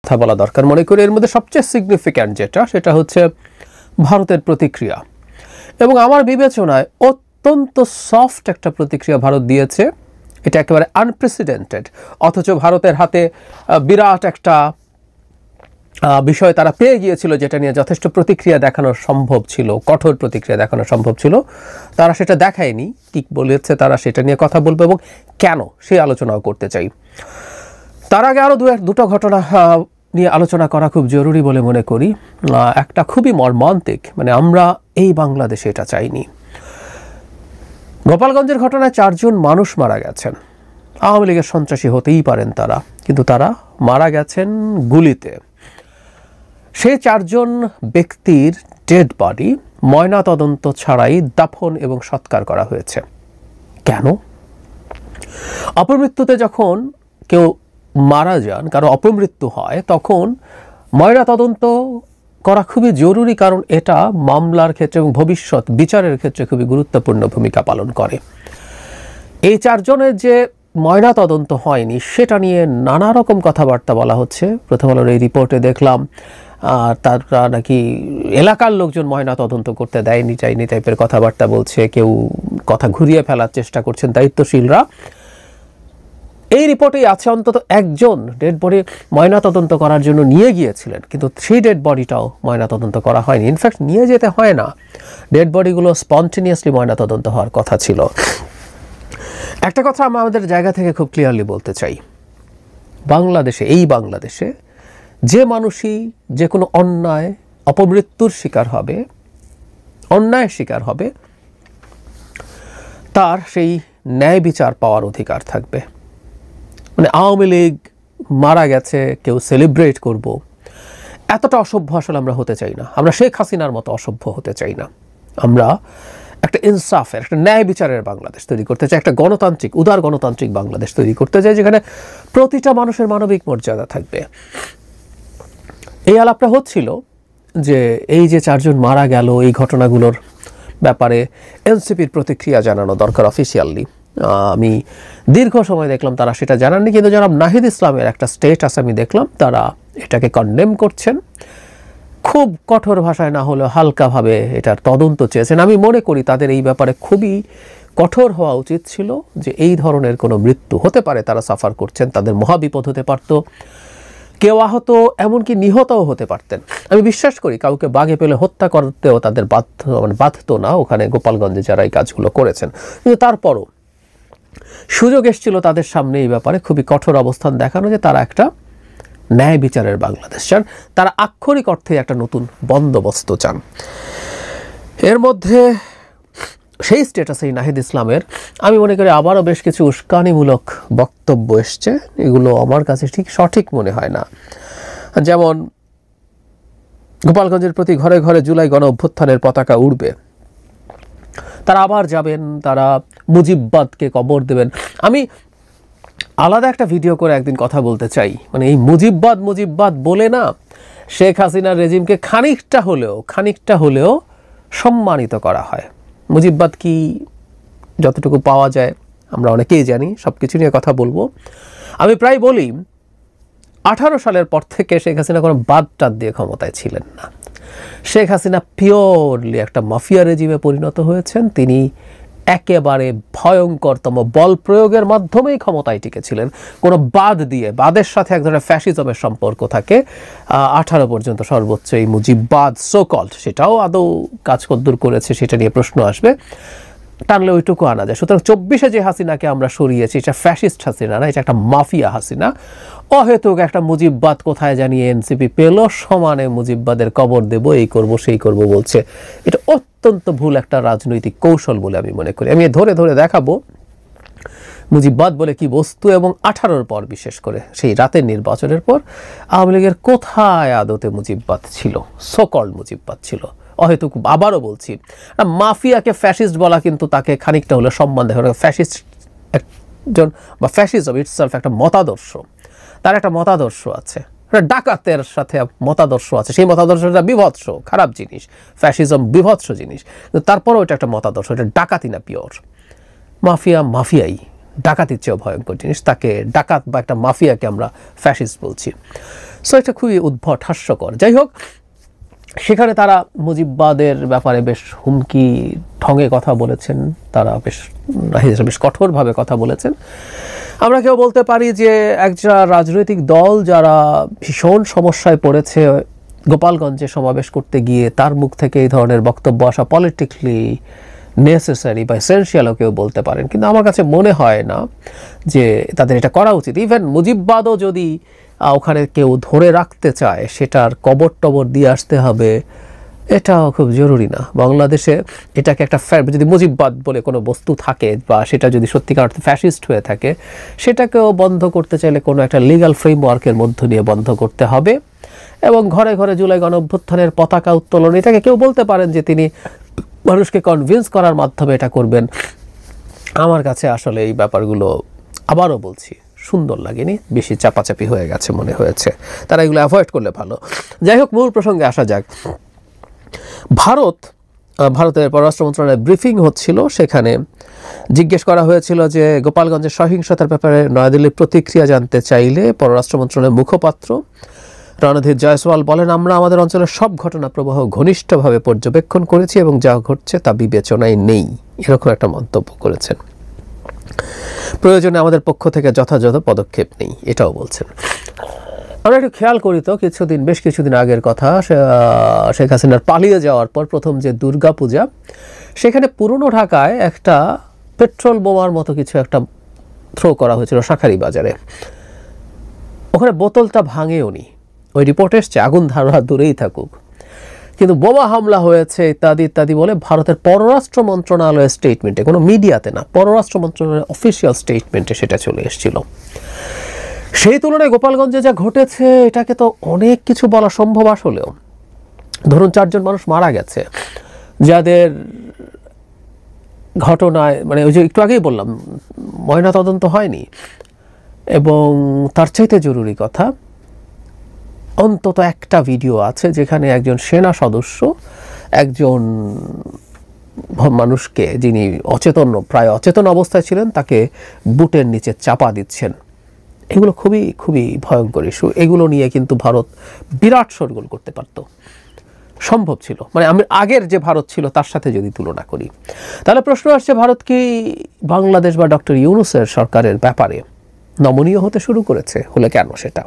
কথা বলা দরকার মনে করি। এর মধ্যে সবচেয়ে সিগনিফিক্যান্ট সেটা হচ্ছে ভারতের প্রতিক্রিয়া, এবং আমার বিবেচনায় অত্যন্ত সফট একটা প্রতিক্রিয়া ভারত দিয়েছে। এটা একেবারে আনপ্রেসিডেন্টেড, অথচ ভারতের হাতে বিরাট একটা বিষয় তারা পেয়ে গিয়েছিল, যেটা নিয়ে যথেষ্ট প্রতিক্রিয়া দেখানো সম্ভব ছিল, কঠোর প্রতিক্রিয়া দেখানো সম্ভব ছিল। তারা সেটা দেখায়নি। কি বলেছে তারা সেটা নিয়ে কথা বলবো, এবং কেন সেই আলোচনাও করতে চাই। তার আগে আরও দুটো ঘটনা নিয়ে আলোচনা করা খুব জরুরি বলে মনে করি। একটা খুবই মর্মান্তিক, মানে আমরা এই বাংলাদেশে এটা চাইনি। গোপালগঞ্জের ঘটনায় 4 জন মানুষ মারা গেছেন। আওয়ামী লীগের সন্ত্রাসী হতেই পারেন তারা, কিন্তু তারা মারা গেছেন গুলিতে। সেই 4 জন ব্যক্তির ডেড বডি ময়না তদন্ত ছাড়াই দাফন এবং সৎকার করা হয়েছে। কেন? অপমৃত্যুতে যখন কেউ মারা যান, কারো অপমৃত্যু হয়, তখন ময়না তদন্ত করা খুবই জরুরি, কারণ এটা মামলার ক্ষেত্রে এবং ভবিষ্যৎ বিচারের ক্ষেত্রে খুবই গুরুত্বপূর্ণ ভূমিকা পালন করে। এই 4 জনের যে ময়না তদন্ত হয়নি সেটা নিয়ে নানা রকম কথাবার্তা বলা হচ্ছে। প্রথম আলোর এই রিপোর্টে দেখলাম তারা নাকি এলাকার লোকজন ময়না তদন্ত করতে দেয়নি চাইনি টাইপের কথাবার্তা বলছে, কেউ কথা ঘুরিয়ে ফেলার চেষ্টা করছেন দায়িত্বশীলরা। এই রিপোর্টেই আছে অন্তত একজন ডেড বডি ময়না তদন্ত করার জন্য নিয়ে গিয়েছিলেন, কিন্তু সেই ডেড বডিটাও ময়না তদন্ত করা হয়নি। ইনফ্যাক্ট নিয়ে যেতে হয় না, ডেড বডিগুলো স্পন্টেনিয়াসলি ময়না তদন্ত হওয়ার কথা ছিল। একটা কথা আমরা আমাদের জায়গা থেকে খুব ক্লিয়ারলি বলতে চাই, বাংলাদেশে, এই বাংলাদেশে যে মানুষই যে কোনো অন্যায় অপমৃত্যুর শিকার হবে, অন্যায়ের শিকার হবে, তার সেই ন্যায় বিচার পাওয়ার অধিকার থাকবে। মানে আওয়ামী লীগ মারা গেছে কেউ সেলিব্রেট করব, এতটা অসভ্য আসলে আমরা হতে চাই না। আমরা শেখ হাসিনার মতো অসভ্য হতে চাই না। আমরা একটা ইনসাফের, একটা ন্যায় বিচারের বাংলাদেশ তৈরি করতে চাই, একটা গণতান্ত্রিক, উদার গণতান্ত্রিক বাংলাদেশ তৈরি করতে চাই, যেখানে প্রতিটা মানুষের মানবিক মর্যাদা থাকবে। এই আলাপটা হচ্ছিল যে এই যে 4 জন মারা গেল, এই ঘটনাগুলোর ব্যাপারে এনসিপির প্রতিক্রিয়া জানানো দরকার অফিসিয়ালি। আমি দীর্ঘ সময় দেখলাম তারা সেটা জানাননি, কিন্তু জনাব নাহিদ ইসলামের একটা স্টেটাস আমি দেখলাম, তারা এটাকে কন্ডেম করছেন। খুব কঠোর ভাষায় না হলেও হালকাভাবে এটার তদন্ত চেয়েছেন। আমি মনে করি তাদের এই ব্যাপারে খুবই কঠোর হওয়া উচিত ছিল, যে এই ধরনের কোনো মৃত্যু হতে পারে, তারা সাফার করছেন, তাদের মহাবিপদ হতে পারত, কেউ আহত এমনকি নিহতও হতে পারতেন। আমি বিশ্বাস করি কাউকে বাগে পেলে হত্যা করতেও তাদের বাধ্য না, ওখানে গোপালগঞ্জে যারা এই কাজগুলো করেছেন। কিন্তু তারপরও সুযোগ এসেছিল তাদের সামনে এই ব্যাপারে খুবই কঠোর অবস্থান দেখানো, যে তারা একটা ন্যায় বিচারের বাংলাদেশ চান, তারা আক্ষরিক অর্থে একটা নতুন বন্দোবস্ত চান। এর মধ্যে সেই স্ট্যাটাসেই নাহিদ ইসলামের আমি মনে করি আবারও বেশ কিছু উস্কানিমূলক বক্তব্য এসছে, এগুলো আমার কাছে ঠিক সঠিক মনে হয় না। যেমন গোপালগঞ্জের প্রতি ঘরে ঘরে জুলাই গণ অভ্যুত্থানের পতাকা উড়বে, তারা আবার যাবেন, তারা মুজিববাদকে কবর দেবেন। আমি আলাদা একটা ভিডিও করে একদিন কথা বলতে চাই, মানে এই মুজিববাদ বলে না শেখ হাসিনার রেজিমকে খানিকটা হলেও সম্মানিত করা হয়। মুজিববাদ কি যতটুকু পাওয়া যায় আমরা অনেকেই জানি, সব কিছু নিয়ে কথা বলবো। আমি প্রায় বলি 18 সালের পর থেকে শেখ হাসিনা কোনো বাদ দিয়ে ক্ষমতায় ছিলেন না। শেখ হাসিনা পিওরলি একটা মাফিয়া রেজিমে পরিণত হয়েছেন। তিনি একেবারে ভয়ঙ্করতম বল প্রয়োগের মাধ্যমেই ক্ষমতায় টিকেছিলেন। কোনো বাদের সাথে এক ধরনের ফ্যাসিজমের সম্পর্ক থাকে। 18 পর্যন্ত সর্বোচ্চ এই মুজিববাদ সোকল্ড, সেটাও আদৌ কাজ কদ্দূর করেছে সেটা নিয়ে প্রশ্ন আসবে, টানলে ওইটুকু আনা যায়। সুতরাং 24-এ যে হাসিনাকে আমরা সরিয়েছি এটা ফ্যাসিস্ট হাসিনা না, এটা একটা মাফিয়া হাসিনা। অহেতুক একটা মুজিববাদ কোথায় জানিয়ে এনসিপি পেল, সমানে মুজিববাদের কবর দেব, এই করব সেই করব বলছে। এটা অত্যন্ত ভুল একটা রাজনৈতিক কৌশল বলে আমি মনে করি। আমি ধরে দেখাবো মুজিববাদ বলে কি বস্তু, এবং 18-র পর, বিশেষ করে সেই রাতের নির্বাচনের পর আওয়ামী লীগের কোথায় আদতে মুজিববাদ ছিল, সোকল্ড মুজিববাদ ছিল। অহেতুক আবারও বলছি, মাফিয়াকে ফ্যাসিস্ট বলা কিন্তু তাকে খানিকটা হলে সম্মান দেয়। ফ্যাসিস্ট একজন, বা ফ্যাসিজম ইটসেলফ একটা মতাদর্শ, তার একটা মতাদর্শ আছে, ডাকাতের সাথে মতাদর্শ আছে, সেই মতাদর্শটা বিভৎস খারাপ জিনিস, ফ্যাসিজম বিভৎস জিনিস, কিন্তু তারপরেও এটা একটা মতাদর্শ, এটা ডাকাতি না পিওর। মাফিয়াই, ডাকাতির চেয়েও ভয়ঙ্কর জিনিস। তাকে ডাকাত বা একটা মাফিয়াকে আমরা ফ্যাসিস্ট বলছি। সো এটা খুবই উদ্ভট, হাস্যকর। যাই হোক, সেখানে তারা মুজিববাদের ব্যাপারে বেশ হুমকি ঢঙে কথা বলেছেন, তারা বেশ কঠোরভাবে কথা বলেছেন। আমরা কেউ বলতে পারি যে একটা রাজনৈতিক দল যারা ভীষণ সমস্যায় পড়েছে, গোপালগঞ্জে সমাবেশ করতে গিয়ে তার মুখ থেকে এই ধরনের বক্তব্য আসা পলিটিক্যালি নেসেসারি বা এসেনশিয়ালও কেউ বলতে পারেন, কিন্তু আমার কাছে মনে হয় না যে তাদের এটা করা উচিত। ইভেন মুজিববাদও যদি ওখানে কেউ ধরে রাখতে চায়, সেটার কবর টবর দিয়ে আসতে হবে, এটাও খুব জরুরি না। বাংলাদেশে এটাকে একটা যদি মুজিববাদ বলে কোনো বস্তু থাকে বা সেটা যদি সত্যিকার অর্থে ফ্যাসিস্ট হয়ে থাকে, সেটাকেও বন্ধ করতে চাইলে কোনো একটা লিগ্যাল ফ্রেমওয়ার্কের মধ্য দিয়ে বন্ধ করতে হবে। এবং ঘরে ঘরে জুলাই গণঅভ্যুত্থানের পতাকা উত্তোলন, এটাকে কেউ বলতে পারেন যে তিনি মানুষকে কনভিন্স করার মাধ্যমে এটা করবেন। আমার কাছে আসলে এই ব্যাপারগুলো, আবারও বলছি, সুন্দর লাগেনি, বেশি চাপাচাপি হয়ে গেছে মনে হয়েছে। তারা এগুলো অ্যাভয়েড করলে ভালো। যাই হোক, মূল প্রসঙ্গে আসা যাক। ভারতের পররাষ্ট্র মন্ত্রণালয়ে ব্রিফিং হচ্ছিল, সেখানে জিজ্ঞেস করা হয়েছিল যে গোপালগঞ্জের সহিংসতার ব্যাপারে নয়াদিল্লির প্রতিক্রিয়া জানতে চাইলে পররাষ্ট্র মন্ত্রণালয়ের মুখপাত্র রণধীর জয়সওয়াল বলেন, আমরা আমাদের অঞ্চলের সব ঘটনা প্রবাহ ঘনিষ্ঠভাবে পর্যবেক্ষণ করেছি এবং যা ঘটছে তা বিবেচনায় নেই, এরকম একটা মন্তব্য করেছেন। প্রয়োজনে আমাদের পক্ষ থেকে যথাযথ পদক্ষেপ নেই, এটাও বলছেন। আমরা একটু খেয়াল করি তো, বেশ কিছুদিন আগের কথা, শেখ হাসিনার পালিয়ে যাওয়ার পর প্রথম যে দুর্গা পূজা, সেখানে পুরনো ঢাকায় একটা পেট্রোল বোমার মতো কিছু একটা থ্রো করা হয়েছিল শাঁখারী বাজারে। ওখানে বোতলটা ভাঙেও নি, ওই রিপোর্ট এসছে, আগুন ধারা দূরেই থাকুক, কিন্তু বোমা হামলা হয়েছে ইত্যাদি ইত্যাদি বলে ভারতের পররাষ্ট্র মন্ত্রণালয়ের স্টেটমেন্টে, কোনো মিডিয়াতে না, পররাষ্ট্র মন্ত্রণালয়ের অফিসিয়াল স্টেটমেন্টে সেটা চলে এসেছিল। সেই তুলনায় গোপালগঞ্জে যা ঘটেছে, এটাকে তো অনেক কিছু বলা সম্ভব আসলেও। ধরুন 4 জন মানুষ মারা গেছে, যাদের ঘটনায় মানে ওই যে একটু আগেই বললাম ময়না তদন্ত হয়নি, এবং তার চাইতে জরুরি কথা, অন্তত একটা ভিডিও আছে যেখানে একজন সেনা সদস্য একজন মানুষকে, যিনি প্রায় অচেতন অবস্থায় ছিলেন, তাকে বুটের নিচে চাপা দিচ্ছেন। এগুলো খুবই খুবই ভয়ঙ্কর ইস্যু। এগুলো নিয়ে কিন্তু ভারত বিরাট শোরগোল করতে পারত, সম্ভব ছিল। মানে আমি আগের যে ভারত ছিল তার সাথে যদি তুলনা করি, তাহলে প্রশ্ন আসছে, ভারত কি বাংলাদেশ বা ডক্টর ইউনূসের সরকারের ব্যাপারে নমনীয় হতে শুরু করেছে? হলে কেন সেটা?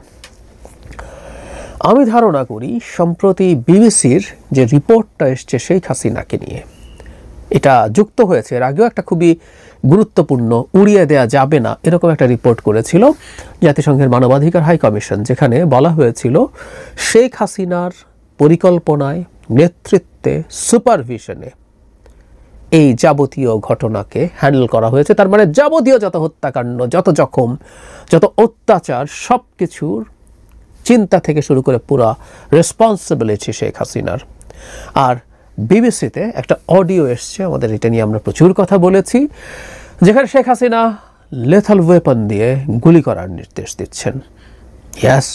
আমি ধারণা করি সম্প্রতি বিবিসির যে রিপোর্টটা এসছে শেখ হাসিনাকে নিয়ে, এটা যুক্ত হয়েছে। এর আগেও একটা খুবই গুরুত্বপূর্ণ, উড়িয়ে দেয়া যাবে না এরকম একটা রিপোর্ট করেছিল জাতিসংঘের মানবাধিকার হাই কমিশন, যেখানে বলা হয়েছিল শেখ হাসিনার পরিকল্পনায়, নেতৃত্বে, সুপারভিশনে এই যাবতীয় ঘটনাকে হ্যান্ডেল করা হয়েছে। তার মানে যাবতীয় যত হত্যাকাণ্ড, যত জখম, যত অত্যাচার, সব কিছুর চিন্তা থেকে শুরু করে পুরা রেসপন্সিবিলিটি শেখ হাসিনার। আর বিবিসিতে একটা অডিও এসছে, আমাদের এটা নিয়ে আমরা প্রচুর কথা বলেছি, যেখানে শেখ হাসিনা লেথাল ওয়েপন দিয়ে গুলি করার নির্দেশ দিচ্ছেন। ইয়াস,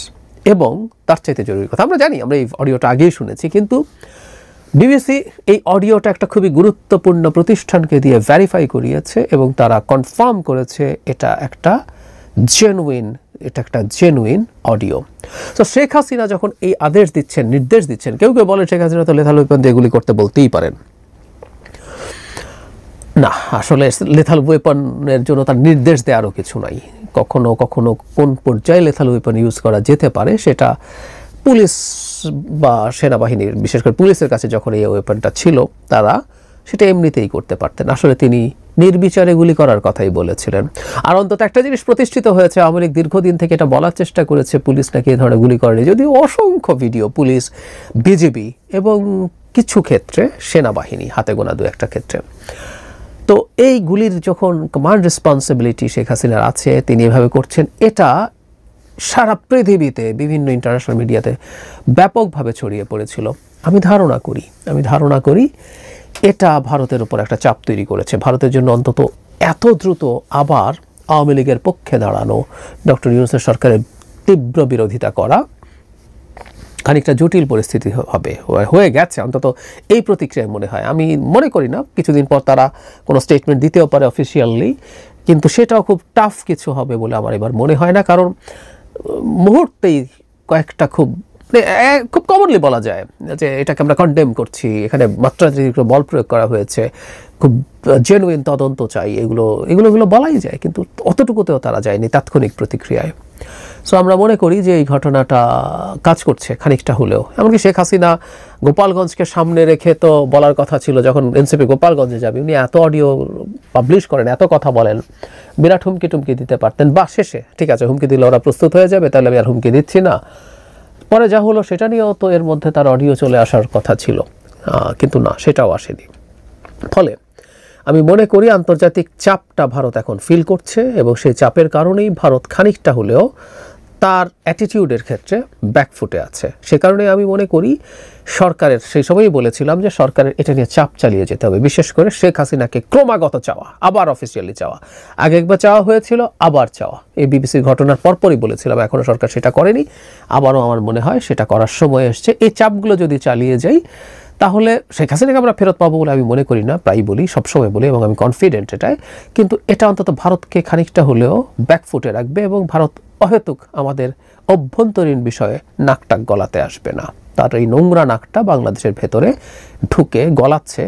এবং তার চাইতে জরুরি কথা, আমরা জানি, আমরা এই অডিওটা আগেই শুনেছি, কিন্তু বিবিসি এই অডিওটা একটা খুবই গুরুত্বপূর্ণ প্রতিষ্ঠানকে দিয়ে ভেরিফাই করিয়েছে এবং তারা কনফার্ম করেছে এটা একটা জেনুইন অডিও। তো শেখ হাসিনা যখন এই আদেশ দিচ্ছেন, নির্দেশ দিচ্ছেন, কেউ কেউ বলেন শেখ হাসিনা তো লেথাল ওয়েপন দিয়ে গুলি করতে বলতেই পারেন। না, আসলে লেথাল ওয়েপনের জন্য তার নির্দেশ দেওয়ারও কিছু নাই। কখনো কখনো কোন পর্যায়ে লেথাল ওয়েপন ইউজ করা যেতে পারে সেটা পুলিশ বা সেনাবাহিনীর, বিশেষ করে পুলিশের কাছে যখন এই ওয়েপনটা ছিল, তারা সেটা এমনিতেই করতে পারতেন। আসলে তিনি নির্বিচারে গুলি করার কথাই বলেছিলেন। আর অন্তত একটা জিনিস প্রতিষ্ঠিত হয়েছে, আওয়ামী লীগ দীর্ঘদিন থেকে এটা বলার চেষ্টা করেছে পুলিশ নাকি এই ধরনের গুলি করেনি, যদিও অসংখ্য ভিডিও পুলিশ, বিজিবি এবং কিছু ক্ষেত্রে সেনাবাহিনী, হাতে গোনা 2-1টা ক্ষেত্রে। তো এই গুলির যখন কমান্ড রেসপন্সিবিলিটি শেখ হাসিনার আছে, তিনি এভাবে করছেন, এটা সারা পৃথিবীতে বিভিন্ন ইন্টারন্যাশনাল মিডিয়াতে ব্যাপকভাবে ছড়িয়ে পড়েছিল। আমি ধারণা করি এটা ভারতের উপর একটা চাপ তৈরি করেছে। ভারতের জন্য অন্তত এত দ্রুত আবার আওয়ামী লীগের পক্ষে দাঁড়ানো, ডক্টর ইউনূসের সরকারের তীব্র বিরোধিতা করা খানিকটা জটিল পরিস্থিতি হয়ে গেছে, অন্তত এই প্রতিক্রিয়ায় মনে হয়। আমি মনে করি না কিছুদিন পর তারা কোনো স্টেটমেন্ট দিতেও পারে অফিসিয়ালি, কিন্তু সেটাও খুব টাফ কিছু হবে বলে আমার এবার মনে হয় না, কারণ মুহূর্তেই কয়েকটা খুব কমনলি বলা যায় যে এটাকে আমরা কন্ডেম করছি, এখানে মাত্রাতিরিক্ত বল প্রয়োগ করা হয়েছে, খুব জেনুইন তদন্ত চাই, এগুলো বলাই যায়, কিন্তু অতটুকুতেও তারা যায়নি তাৎক্ষণিক প্রতিক্রিয়ায়। সো আমরা মনে করি যে এই ঘটনাটা কাজ করছে খানিকটা হলেও। এমনকি শেখ হাসিনা গোপালগঞ্জকে সামনে রেখে তো বলার কথা ছিল, যখন এনসিপি গোপালগঞ্জে যাবে উনি এত অডিও পাবলিশ করেন, এত কথা বলেন, বিরাট হুমকি টুমকি দিতে পারতেন, বা শেষে ঠিক আছে হুমকি দিলে ওরা প্রস্তুত হয়ে যাবে, তাহলে আমি আর হুমকি দিচ্ছি না। পরে যা হলো সেটা নিয়েও তো এর মধ্যে তার অডিও চলে আসার কথা ছিল, কিন্তু না, সেটাও আসেনি। ফলে আমি মনে করি আন্তর্জাতিক চাপটা ভারত এখন ফিল করছে, এবং সেই চাপের কারণেই ভারত খানিকটা হলেও তার অ্যাটিটিউডের ক্ষেত্রে ব্যাকফুটে আছে। সে কারণে আমি মনে করি সরকারের, সেই সময়ই বলেছিলাম যে সরকারের এটা নিয়ে চাপ চালিয়ে যেতে হবে, বিশেষ করে শেখ হাসিনাকে ক্রমাগত চাওয়া, আবার অফিসিয়ালি চাওয়া, আগে একবার চাওয়া হয়েছিল, আবার চাওয়া, এই বিবিসির ঘটনার পরপরই বলেছিলাম, এখনও সরকার সেটা করেনি, আবারও আমার মনে হয় সেটা করার সময় এসছে। এই চাপগুলো যদি চালিয়ে যাই তাহলে শেখ হাসিনাকে আমরা ফেরত পাবো বলে আমি মনে করি না, প্রায় বলি, সবসময় বলি, এবং আমি কনফিডেন্ট এটাই, কিন্তু এটা অন্তত ভারতকে খানিকটা হলেও ব্যাকফুটে রাখবে, এবং ভারত অহেতুক আমাদের অভ্যন্তরীণ বিষয়ে নাকটাক গলাতে আসবে না। তার এই নোংরা নাকটা বাংলাদেশের ভেতরে ঢুকে গলাচ্ছে